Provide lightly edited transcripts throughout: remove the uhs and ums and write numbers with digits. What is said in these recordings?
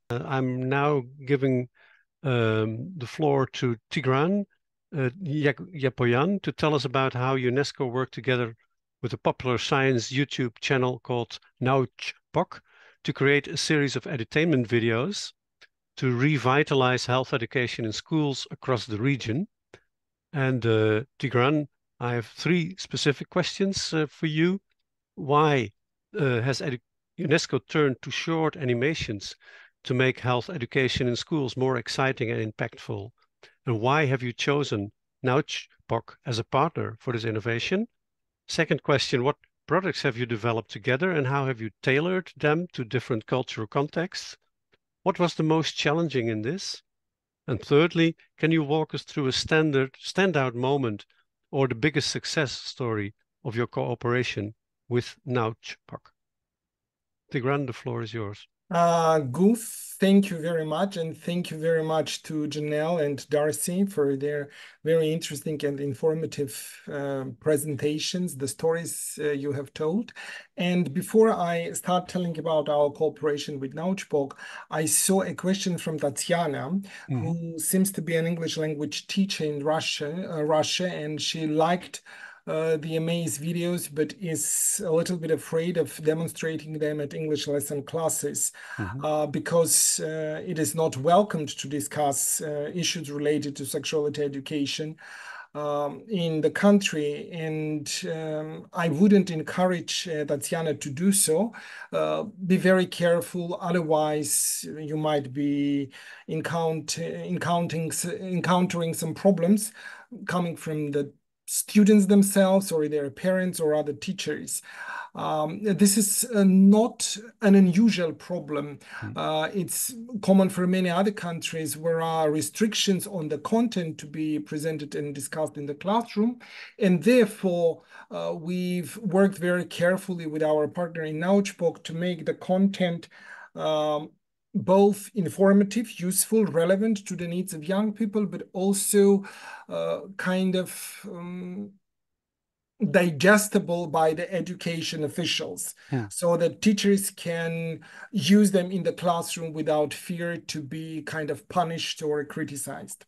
I'm now giving the floor to Tigran Yepoyan to tell us about how UNESCO worked together with a popular science YouTube channel called NouChPoc to create a series of edutainment videos to revitalize health education in schools across the region. And Tigran, I have three specific questions for you. Why has UNESCO turned to short animations to make health education in schools more exciting and impactful? And why have you chosen NouChPoc as a partner for this innovation? Second question, what products have you developed together and how have you tailored them to different cultural contexts? What was the most challenging in this? And thirdly, can you walk us through a standout moment or the biggest success story of your cooperation with NouChPoc? Tigran, the floor is yours. Goof, thank you very much. And thank you very much to Janelle and Darcy for their very interesting and informative presentations, the stories you have told. And before I start telling about our cooperation with NouChPoc, I saw a question from Tatiana, who seems to be an English language teacher in Russia, and she liked the Amaze videos, but is a little bit afraid of demonstrating them at English lesson classes because it is not welcomed to discuss issues related to sexuality education in the country. And I wouldn't encourage Tatiana to do so. Be very careful, otherwise you might be encountering some problems coming from the students themselves or their parents or other teachers. This is not an unusual problem. It's common for many other countries where there are restrictions on the content to be presented and discussed in the classroom. And therefore, we've worked very carefully with our partner in NouChPoc to make the content both informative, useful, relevant to the needs of young people, but also kind of digestible by the education officials, so that teachers can use them in the classroom without fear to be kind of punished or criticized.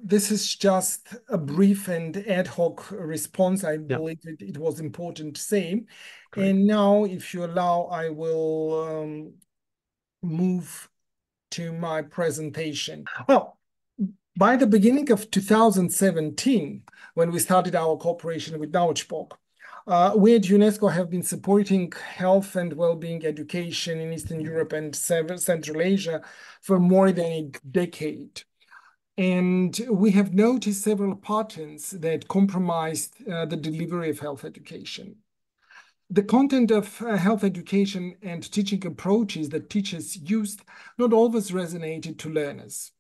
This is just a brief and ad hoc response. I believe it was important to say. Great. And now, if you allow, I will move to my presentation. Well, by the beginning of 2017, when we started our cooperation with NouChPoc, we at UNESCO have been supporting health and well-being education in Eastern Europe and Central Asia for more than a decade. And we have noticed several patterns that compromised the delivery of health education. The content of health education and teaching approaches that teachers used not always resonated to learners.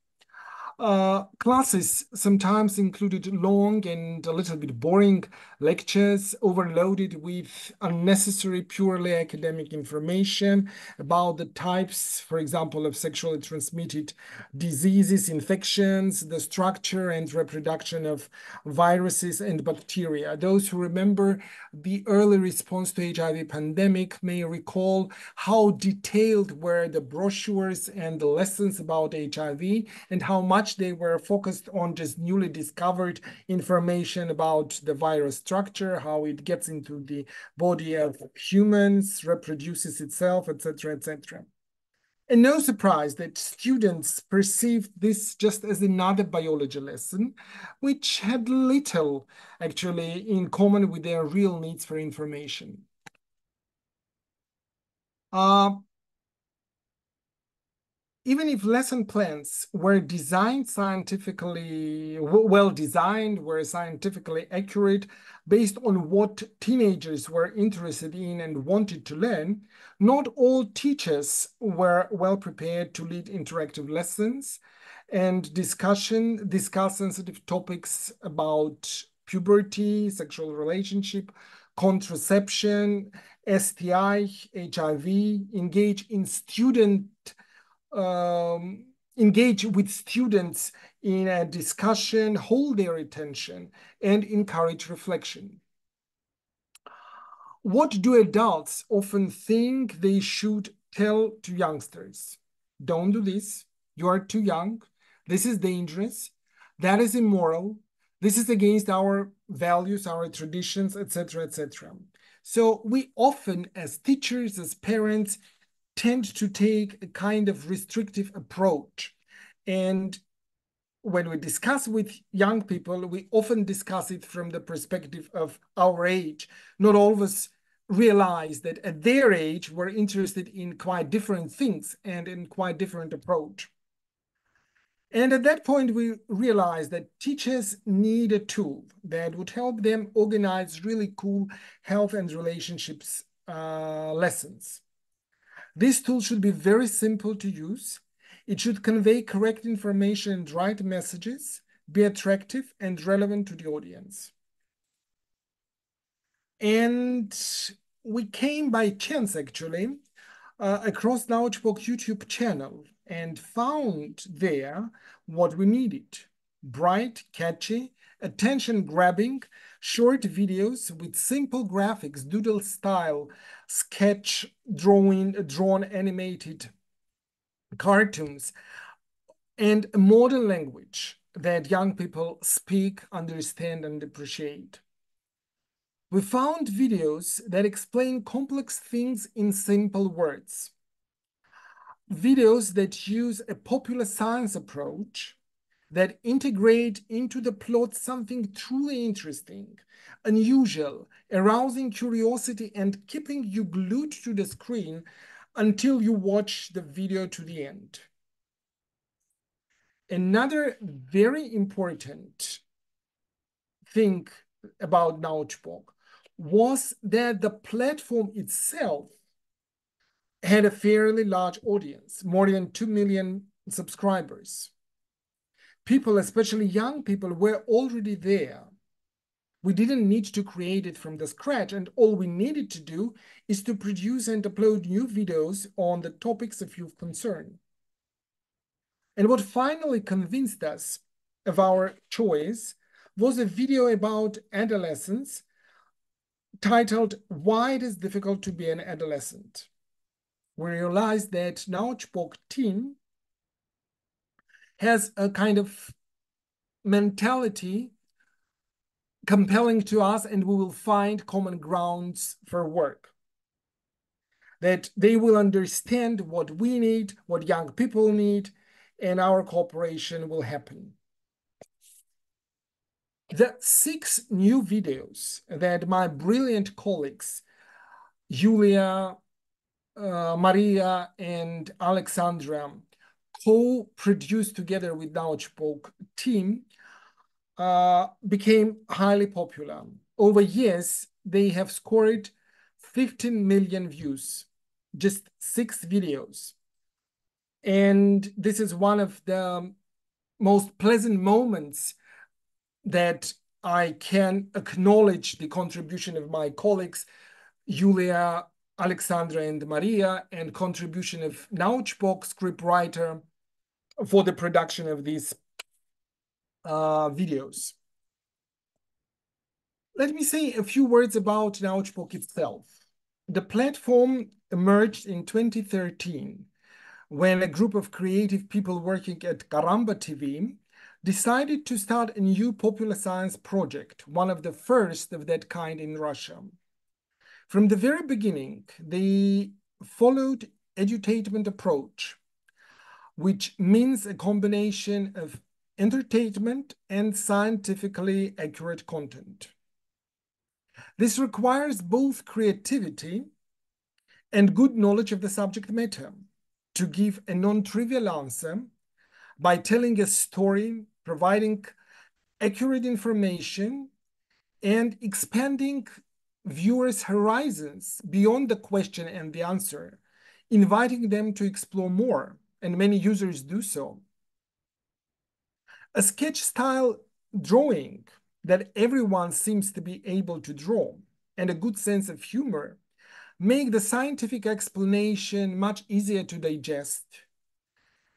Classes sometimes included long and a little bit boring lectures overloaded with unnecessary, purely academic information about the types, for example, of sexually transmitted diseases, infections, the structure and reproduction of viruses and bacteria. Those who remember the early response to HIV pandemic may recall how detailed were the brochures and the lessons about HIV and how much they were focused on just newly discovered information about the virus structure, how it gets into the body of humans, reproduces itself, etc., etc. And no surprise that students perceived this just as another biology lesson, which had little actually in common with their real needs for information. Even if lesson plans were designed scientifically, well designed, were scientifically accurate, based on what teenagers were interested in and wanted to learn, not all teachers were well prepared to lead interactive lessons and discuss sensitive topics about puberty, sexual relationship, contraception, STI, HIV, engage with students in a discussion, hold their attention, and encourage reflection. What do adults often think they should tell to youngsters, don't do this. You are too young. This is dangerous. That is immoral. This is against our values, our traditions, etc., etc. So we often, as teachers, as parents, tend to take a kind of restrictive approach. And when we discuss with young people, we often discuss it from the perspective of our age. Not all of us realize that at their age, we're interested in quite different things and in quite different approach. And at that point, we realized that teachers need a tool that would help them organize really cool health and relationships lessons. This tool should be very simple to use. It should convey correct information and right messages, be attractive and relevant to the audience. And we came by chance, actually, across Nautchbok YouTube channel and found there what we needed. Bright, catchy, attention-grabbing, short videos with simple graphics, doodle style, sketch, drawn animated cartoons, and a modern language that young people speak, understand, and appreciate. We found videos that explain complex things in simple words. Videos that use a popular science approach that integrate into the plot something truly interesting, unusual, arousing curiosity, and keeping you glued to the screen until you watch the video to the end. Another very important thing about Nautchbok was that the platform itself had a fairly large audience, more than 2 million subscribers. People, especially young people, were already there. We didn't need to create it from the scratch, and all we needed to do is to produce and upload new videos on the topics of youth concern. And what finally convinced us of our choice was a video about adolescence titled "Why It Is Difficult to Be an Adolescent." We realized that Nautchbok team has a kind of mentality compelling to us, and we will find common grounds for work. That they will understand what we need, what young people need, and our cooperation will happen. The 6 new videos that my brilliant colleagues, Julia, Maria, and Alexandra, co-produced together with Nautchbok team, became highly popular. Over years, they have scored 15 million views, just 6 videos. And this is one of the most pleasant moments that I can acknowledge the contribution of my colleagues, Julia, Alexandra, and Maria, and contribution of Nautchbok scriptwriter for the production of these videos. Let me say a few words about Nautchbok itself. The platform emerged in 2013 when a group of creative people working at Karamba TV decided to start a new popular science project, one of the first of that kind in Russia. From the very beginning, they followed edutainment approach, which means a combination of entertainment and scientifically accurate content. This requires both creativity and good knowledge of the subject matter to give a non-trivial answer by telling a story, providing accurate information, and expanding viewers' horizons beyond the question and the answer, inviting them to explore more, and many users do so. A sketch-style drawing that everyone seems to be able to draw, and a good sense of humor make the scientific explanation much easier to digest.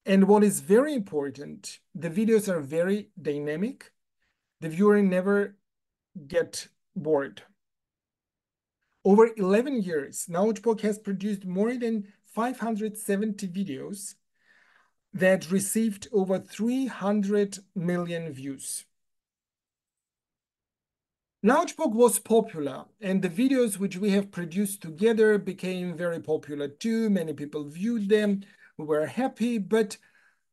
And what is very important, the videos are very dynamic. The viewer never get bored. Over 11 years, Nautchbok has produced more than 570 videos that received over 300 million views. Nautchbook was popular, and the videos which we have produced together became very popular too. Many people viewed them. We were happy, but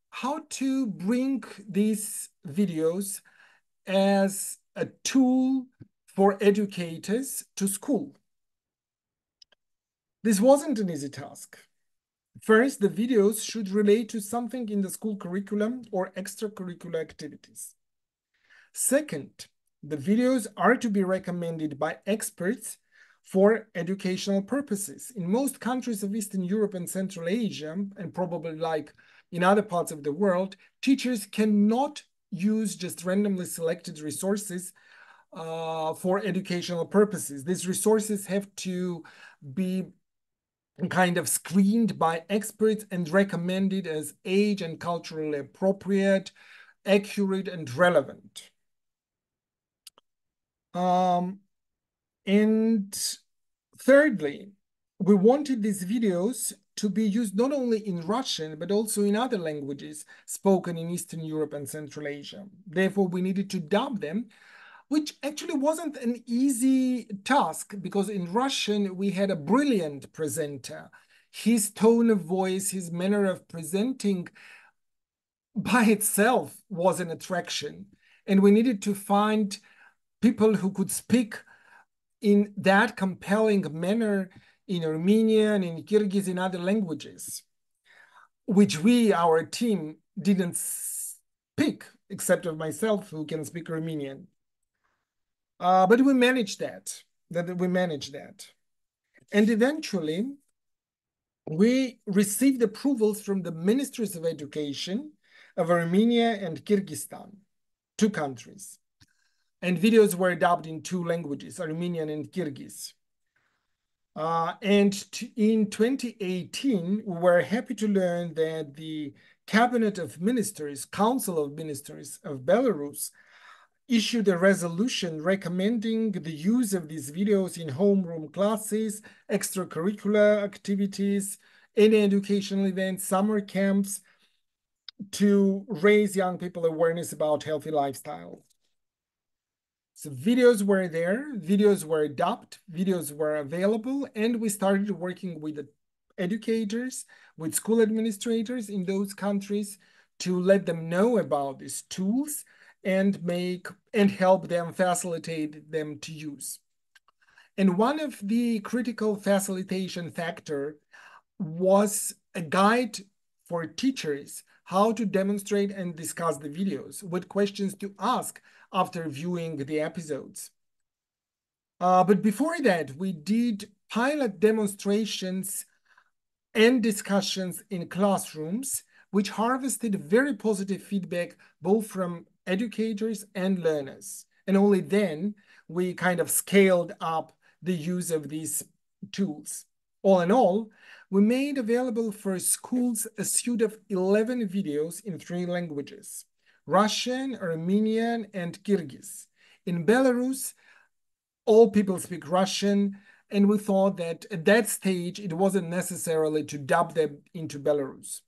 how to bring these videos as a tool for educators to school? This wasn't an easy task. First, the videos should relate to something in the school curriculum or extracurricular activities. Second, the videos are to be recommended by experts for educational purposes. In most countries of Eastern Europe and Central Asia, and probably like in other parts of the world, teachers cannot use just randomly selected resources for educational purposes. These resources have to be kind of screened by experts and recommended as age and culturally appropriate, accurate, and relevant. And thirdly, we wanted these videos to be used not only in Russian, but also in other languages spoken in Eastern Europe and Central Asia. Therefore, we needed to dub them, which actually wasn't an easy task because in Russian, we had a brilliant presenter. His tone of voice, his manner of presenting by itself was an attraction. And we needed to find people who could speak in that compelling manner in Armenian, in Kyrgyz, in other languages, which we, our team, didn't speak, except of myself, who can speak Armenian. But we managed that. And eventually, we received approvals from the ministries of education of Armenia and Kyrgyzstan, two countries. And videos were dubbed in two languages, Armenian and Kyrgyz. And in 2018, we were happy to learn that the Cabinet of Ministers, Council of Ministers of Belarus, issued a resolution recommending the use of these videos in homeroom classes, extracurricular activities, any educational events, summer camps, to raise young people awareness about healthy lifestyle. So videos were there, videos were dubbed, videos were available, and we started working with the educators, with school administrators in those countries to let them know about these tools and help them facilitate them to use. And one of the critical facilitation factor was a guide for teachers how to demonstrate and discuss the videos, what questions to ask after viewing the episodes. But before that, we did pilot demonstrations and discussions in classrooms, which harvested very positive feedback both from educators and learners. And only then we kind of scaled up the use of these tools. All in all, we made available for schools a suite of 11 videos in 3 languages: Russian, Armenian, and Kyrgyz. In Belarus, all people speak Russian, and we thought that at that stage, it wasn't necessarily to dub them into Belarus.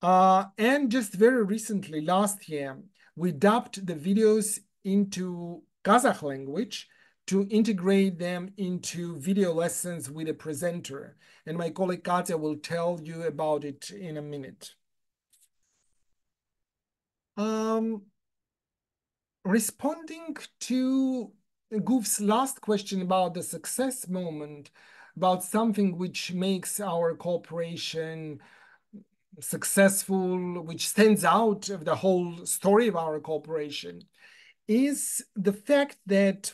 And just very recently, last year, we dubbed the videos into Kazakh language to integrate them into video lessons with a presenter. And my colleague Katya will tell you about it in a minute. Responding to Goof's last question about the success moment, about something which makes our cooperation successful, which stands out of the whole story of our cooperation, is the fact that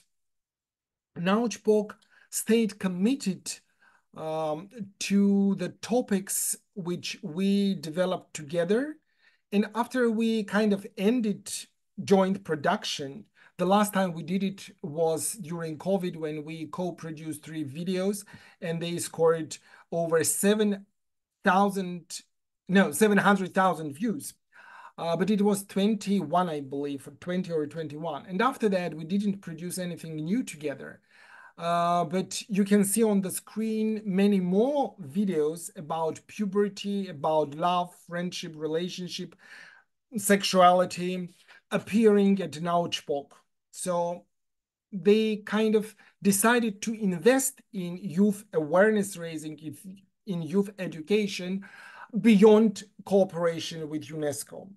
Nautchbook stayed committed to the topics which we developed together. And after we kind of ended joint production, the last time we did it was during COVID when we co-produced 3 videos and they scored over 700,000 views. But it was 21, I believe, 20 or 21. And after that, we didn't produce anything new together. But you can see on the screen many more videos about puberty, about love, friendship, relationship, sexuality appearing at Nautchpok. So they kind of decided to invest in youth awareness raising, in youth education beyond cooperation with UNESCO.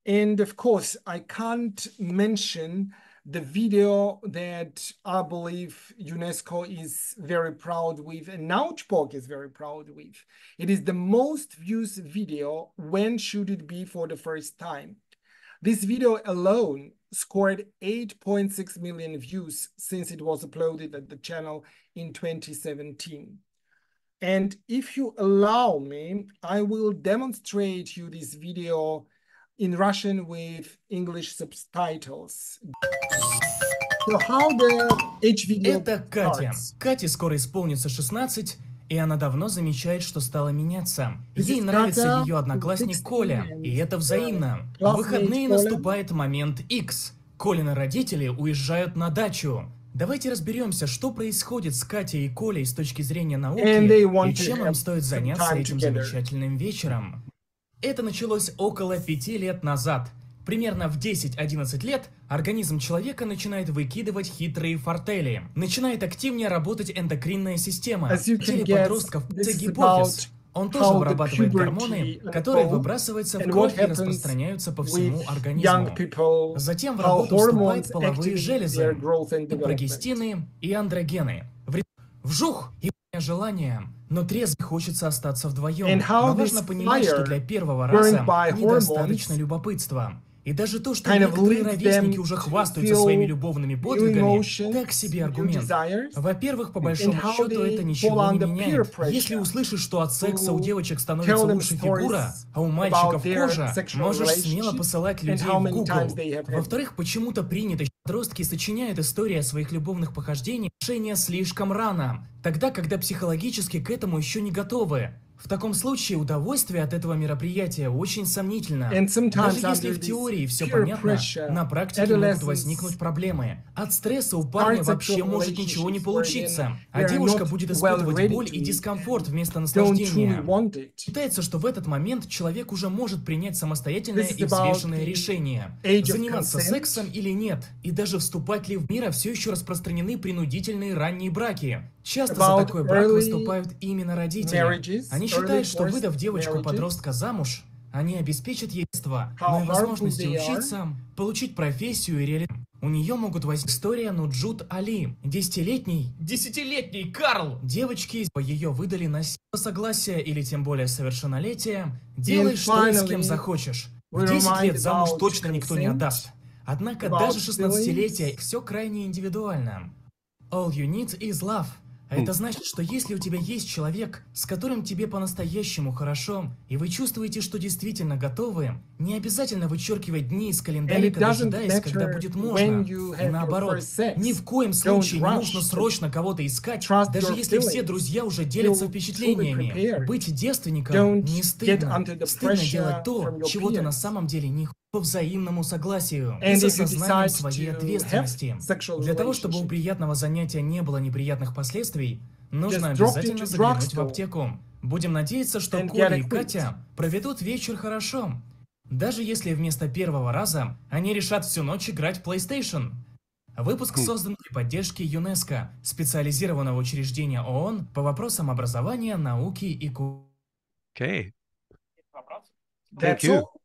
And of course, I can't mention the video that I believe UNESCO is very proud with and Nautchpok is very proud with. It is the most viewed video. When should it be for the first time? This video alone scored 8.6 million views since it was uploaded at the channel in 2017. And if you allow me, I will demonstrate you this video in Russian with English subtitles. So how the H video Это Катя. starts. Кате скоро исполнится 16, и она давно замечает, что стала меняться. This Ей is нравится Kata, ее одноклассник 16, Коля, and и это взаимно. В classmate выходные Коля. наступает момент X. Колины родители уезжают на дачу. Давайте разберемся, что происходит с Катей и Колей с точки зрения науки, And they want и to чем have им стоит some заняться time этим together. замечательным вечером. Это началось около 5 лет назад. Примерно в 10-11 лет организм человека начинает выкидывать хитрые фортели. Начинает активнее работать эндокринная система. As you В теле can guess, подростков this is гипофиз. Он тоже how the вырабатывает puberty гормоны, которые unfolds выбрасываются в and кровь what и happens распространяются по with всему young организму. people, Затем в how работу вступают hormones половые activate железы, their growth and development. прогестины и андрогены. Вжух! И желание, но трезвый хочется остаться вдвоем. And how Но важно this понимать, что fire для первого burned раза by недостаточно hormones любопытства. И даже то, что kind of некоторые leads ровесники them уже to хвастаются feel своими любовными new подвигами, emotions, так себе new аргумент. desires, Во-первых, по and большому how счету это they ничего fall не under peer меняет. pressure Если услышишь, что от секса у to девочек tell становится them лучше фигура, stories а у мальчиков about their кожа, sexual можешь смело relationships посылать and людей how в many times Google. they have had. Во-вторых, почему-то принято, что подростки сочиняют истории о своих любовных похождениях слишком рано, тогда, когда психологически к этому еще не готовы. В таком случае удовольствие от этого мероприятия очень сомнительно. And sometimes Даже если under в this теории все peer понятно, pressure, на практике могут adolescents возникнуть проблемы. От стресса у парня start вообще sexual может ничего не relationships получиться, wherein а they are девушка not будет well испытывать ready боль to и it дискомфорт and вместо don't truly наслаждения. want it. Считается, что в этот момент человек уже может принять самостоятельное This is и about взвешенное the решение, age of заниматься consent. сексом или нет, и даже вступать ли в мир все еще распространены принудительные ранние браки. Часто за About такой брак early выступают именно родители. marriages, Они early считают, что forced выдав девочку-подростка marriages, замуж, они обеспечат ей детство, how но и harmful возможности they are. учиться, получить профессию и реализовать. У нее могут возникнуть история Нуджут Али, десятилетний Карл. Девочки ее выдали на согласие или тем более совершеннолетие. Делай что и с кем finally, захочешь. В we're 10 лет reminded замуж about точно никто не consent, отдаст. Однако about даже 16-летие feelings. все крайне индивидуально. All you need is love. А это значит, что если у тебя есть человек, с которым тебе по-настоящему хорошо, и вы чувствуете, что действительно готовы, не обязательно вычеркивать дни из And календарика, it doesn't дожидаясь, когда matter будет when можно. you И have your наоборот, first sex. ни в коем Don't случае не rush, нужно just срочно кого-то искать, trust даже your если все feelings. друзья уже делятся Feel truly впечатлениями. prepared. Быть девственником Don't не get стыдно. under the Стыдно pressure делать то, from your чего ты на peers. самом деле не хочешь, по взаимному согласию и And с if you осознанием decide своей to have ответственности. sexual Для того, чтобы у relationship, приятного занятия не было неприятных последствий, нужно just drop обязательно into заглянуть в drugstore аптеку. Будем надеяться, что and Коля get и a quit. Катя проведут вечер хорошо. Даже если вместо первого раза они решат всю ночь играть в PlayStation. Выпуск создан при поддержке ЮНЕСКО, специализированного учреждения ООН по вопросам образования, науки и культуры. Okay. That's you. all.